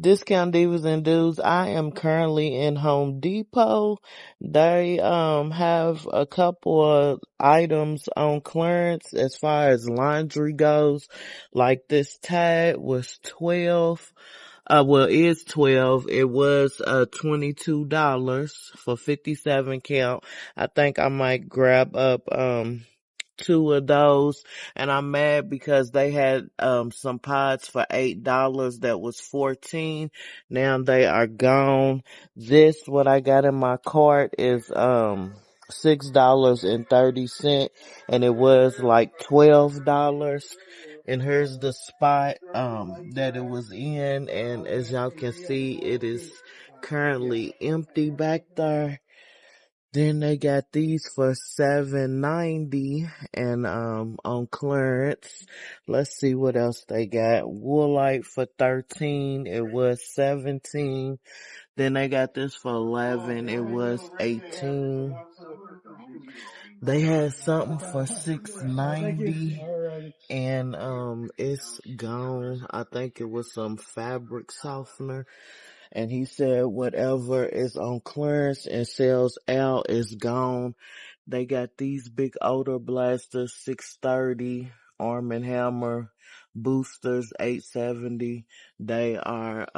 Discount Divas and Dudes. I am currently in Home Depot. They have a couple of items on clearance as far as laundry goes. Like this tag was 12. Is 12. It was $22 for 57 count. I think I might grab up two of those, and I'm mad because they had some pods for $8 that was 14. Now they are gone. This what I got in my cart is $6.30, and it was like $12. And here's the spot that it was in, and as y'all can see, it is currently empty back there. Then they got these for $7.90 and on clearance. Let's see what else they got. Woolite for 13. It was 17. Then they got this for 11. It was 18. They had something for $6.90 and it's gone. I think it was some fabric softener. And he said whatever is on clearance and sells out is gone. They got these big odor blasters, 630, Arm& and Hammer, boosters, 870. They are,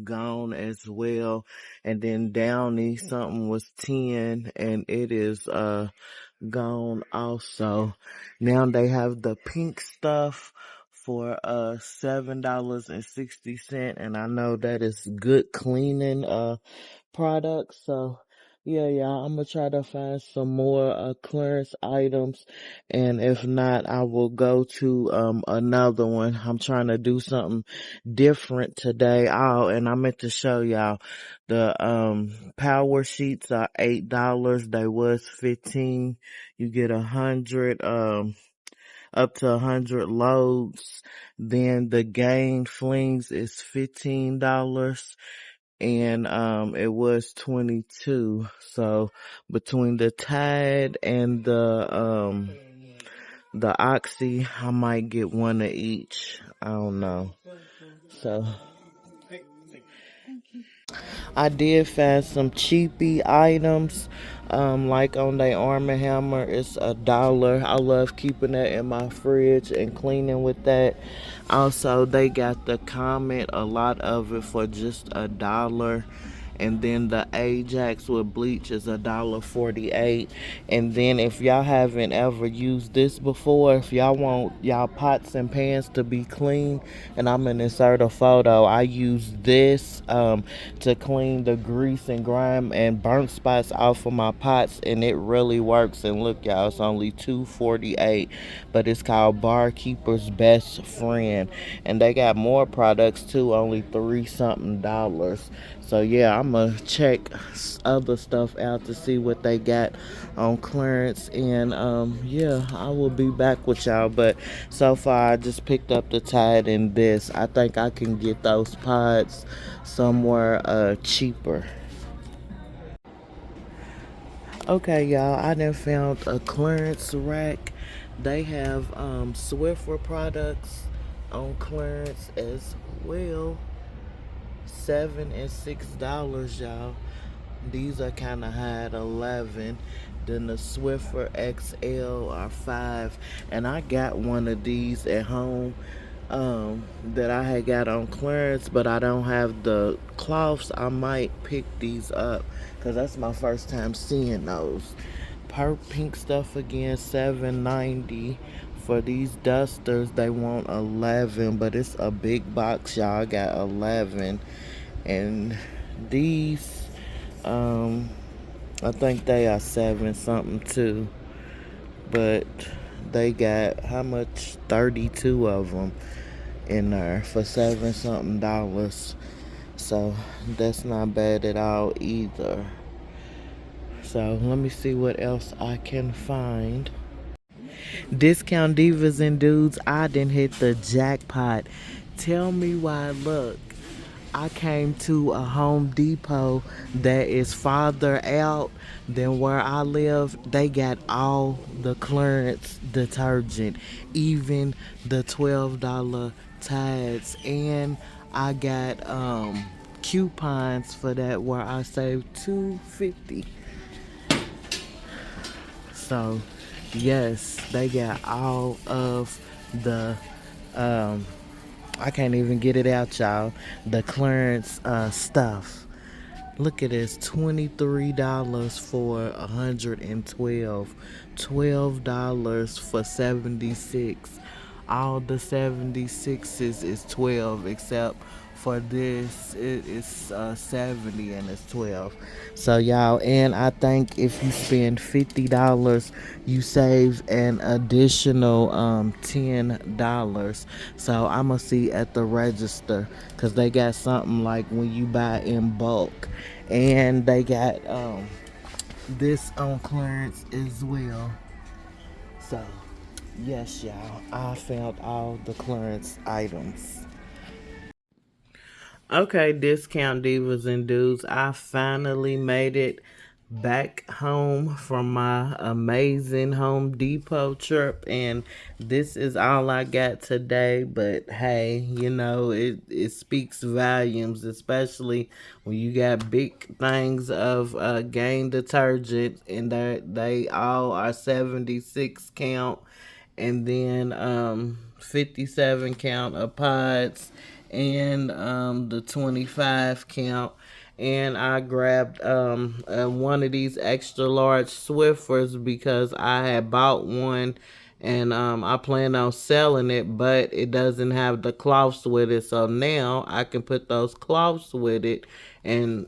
gone as well. And then Downy, something was 10 and it is, gone also. Now they have the pink stuff for $7.60, and I know that is good cleaning products. So yeah, y'all, I'm gonna try to find some more clearance items, and if not, I will go to another one. I'm trying to do something different today. Oh, and I meant to show y'all the power sheets are $8. They was 15. You get 100 up to 100 loads. Then the gain flings is $15 and it was 22. So between the Tide and the Oxy, I might get one of each. I don't know. So I did find some cheapy items, like on their Arm& and Hammer, it's $1. I love keeping that in my fridge and cleaning with that. Also, they got the Comet, a lot of it for just $1. And then the Ajax with bleach is $1.48. And then if y'all haven't ever used this before, if y'all want y'all pots and pans to be clean, and I'm gonna insert a photo, I use this to clean the grease and grime and burnt spots off of my pots, and it really works. And look, y'all, it's only $2.48, but it's called Barkeeper's Best Friend, and they got more products too, only 3 something dollars. So yeah, I'm gonna check other stuff out to see what they got on clearance, and yeah, I will be back with y'all. But so far I just picked up the Tide and this. I think I can get those pods somewhere cheaper. Okay, y'all, I done found a clearance rack. They have Swiffer products on clearance as well. $7 and $6, y'all. These are kind of high at 11. Then the Swiffer XL are 5. And I got one of these at home that I had got on clearance, but I don't have the cloths. I might pick these up because that's my first time seeing those. Pink stuff again, $7.90. For these dusters, they want 11, but it's a big box, y'all. I got 11. And these, I think they are 7 something too, but they got how much? 32 of them in there for 7 something dollars. So that's not bad at all either. So let me see what else I can find. Discount Divas and Dudes, I didn't hit the jackpot. Tell me why. Look, I came to a Home Depot that is farther out than where I live. They got all the clearance detergent, even the $12 Tides. And I got coupons for that where I saved $2.50. So yes, they got all of the um I can't even get it out, y'all. The clearance stuff. Look at this, $23 for 112, $12 for 76. All the 76s is 12 except for this it is 70 and it's 12. So y'all, and I think if you spend $50 you save an additional $10. So I'm gonna see at the register because they got something like when you buy in bulk, and they got this on clearance as well. So yes, y'all, I found all the clearance items. Okay, discount divas and dudes, I finally made it back home from my amazing Home Depot trip, and this is all I got today. But hey, it speaks volumes, especially when you got big things of Gain detergent, and they all are 76 count, and then 57 count of pods, and the 25 count. And I grabbed one of these extra large Swiffers because I had bought one, and I plan on selling it, but it doesn't have the cloths with it. So now I can put those cloths with it, and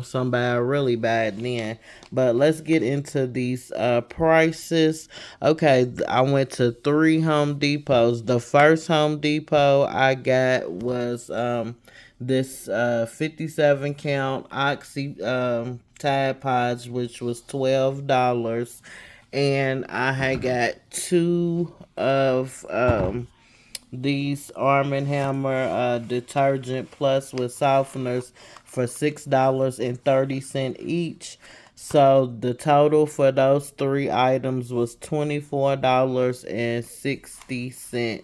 somebody really buy it then. But let's get into these prices. Okay, I went to 3 Home Depots. The first Home Depot I got was this 57 count Oxy Tide Pods, which was $12. And I had got two of these Arm& and Hammer detergent plus with softeners for $6.30 each. So the total for those three items was $24.60,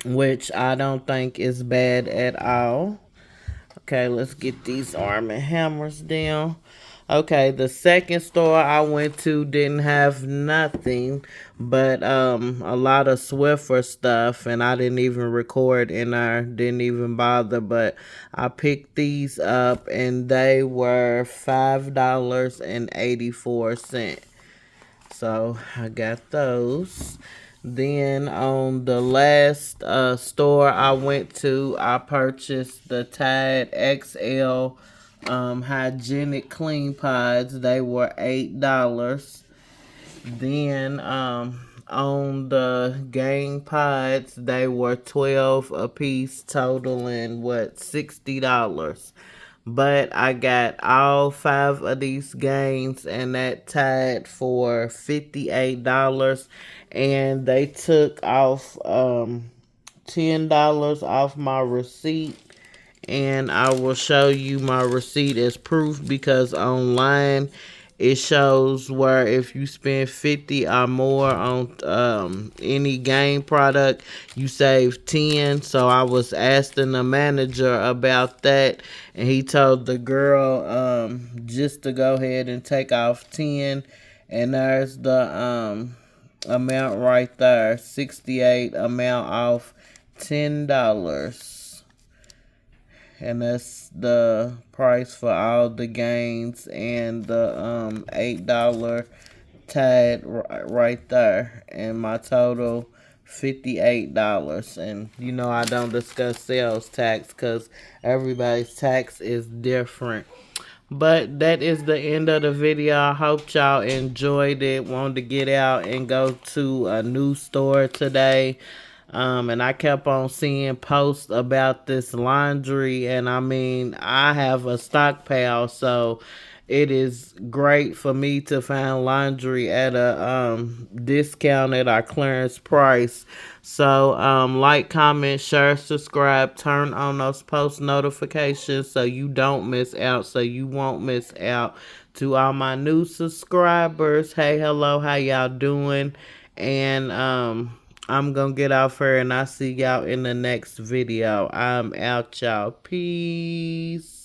which I don't think is bad at all. Okay, let's get these Arm& and Hammers down. Okay, the second store I went to didn't have nothing but a lot of Swiffer stuff, and I didn't even record in there, didn't even bother, but I picked these up and they were $5.84. So I got those. Then on the last store I went to, I purchased the Tide XL hygienic clean pods. They were $8. Then on the Gain pods, they were 12 a piece, totaling what, $60. But I got all 5 of these Gains and that Tide for $58, and they took off $10 off my receipt, and I will show you my receipt as proof because online it shows where if you spend 50 or more on any Gain product, you save 10. So I was asking the manager about that, and he told the girl just to go ahead and take off 10, and there's the amount right there, 68 amount off $10. And that's the price for all the Gains and the $8 Tide right there, and my total $58. And I don't discuss sales tax because everybody's tax is different. But that is the end of the video. I hope y'all enjoyed it. Wanted to get out and go to a new store today. And I kept on seeing posts about this laundry, and I mean, I have a stockpile, so it is great for me to find laundry at a discounted or clearance price. So like, comment, share, subscribe, turn on those post notifications so you don't miss out, so you won't miss out. To all my new subscribers, hey, hello, how y'all doing? And I'm gonna get off here and I'll see y'all in the next video. I'm out, y'all. Peace.